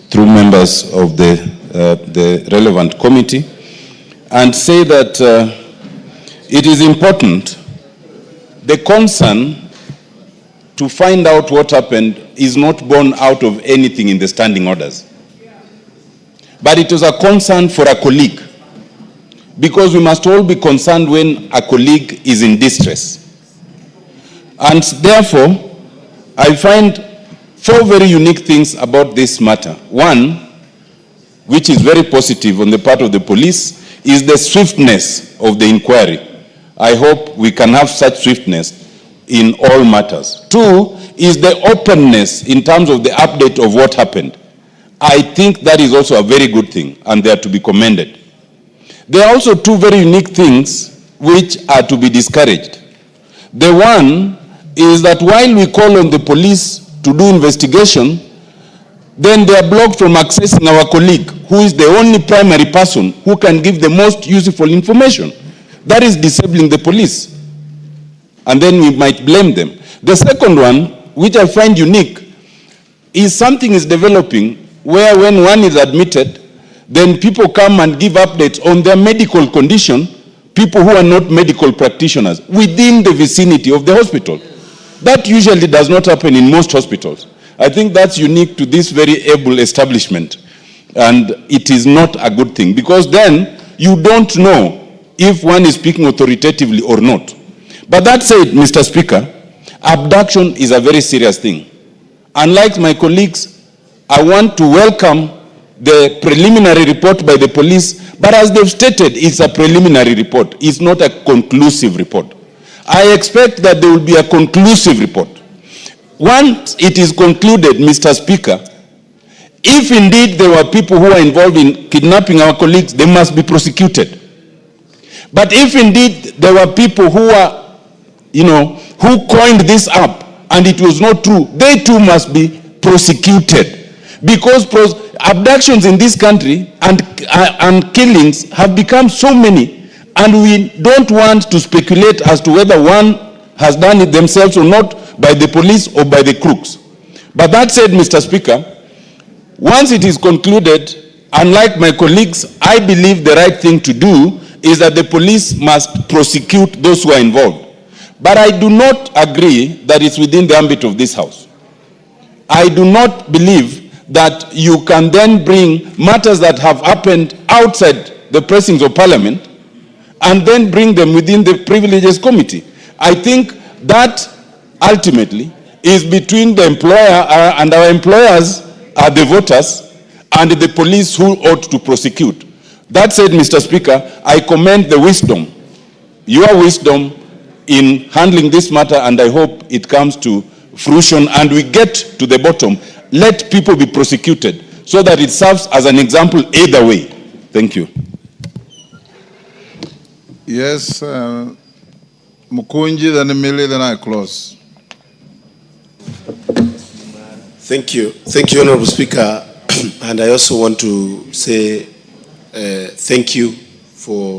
through members of the relevant committee, and say that it is important, the concern to find out what happened is not born out of anything in the standing orders. But it was a concern for a colleague, because we must all be concerned when a colleague is in distress. And therefore, I find 4 very unique things about this matter. One, which is very positive on the part of the police, is the swiftness of the inquiry. I hope we can have such swiftness in all matters. 2 is the openness in terms of the update of what happened. I think that is also a very good thing, and they are to be commended. There are also 2 very unique things which are to be discouraged. The one is that while we call on the police to do investigation, then they are blocked from accessing our colleague, who is the only primary person who can give the most useful information. That is disabling the police. And then we might blame them. The second one, which I find unique, is something is developing where when one is admitted, then people come and give updates on their medical condition, people who are not medical practitioners, within the vicinity of the hospital. That usually does not happen in most hospitals. I think that's unique to this very able establishment. And it is not a good thing, because then you don't know if one is speaking authoritatively or not. But that said, Mr. Speaker, abduction is a very serious thing. Unlike my colleagues, I want to welcome the preliminary report by the police, but as they've stated, it's a preliminary report. It's not a conclusive report. I expect that there will be a conclusive report. Once it is concluded, Mr. Speaker, if indeed there were people who are involved in kidnapping our colleagues, they must be prosecuted. But if indeed there were people who are, who coined this up and it was not true, they too must be prosecuted. Because abductions in this country and killings have become so many, and we don't want to speculate as to whether one has done it themselves or not, by the police or by the crooks. But that said, Mr. Speaker, once it is concluded, unlike my colleagues, I believe the right thing to do is that the police must prosecute those who are involved. But I do not agree that it's within the ambit of this House. I do not believe that you can then bring matters that have happened outside the precincts of Parliament and then bring them within the Privileges Committee. I think that ultimately is between the employer and our employers are the voters and the police who ought to prosecute. That said, Mr. Speaker, I commend the wisdom, your wisdom in handling this matter, and I hope it comes to fruition and we get to the bottom. Let people be prosecuted so that it serves as an example either way. Thank you. Yes, Mukunji, then Emily, then I close. Thank you. Thank you, Honorable Speaker. And I also want to say thank you for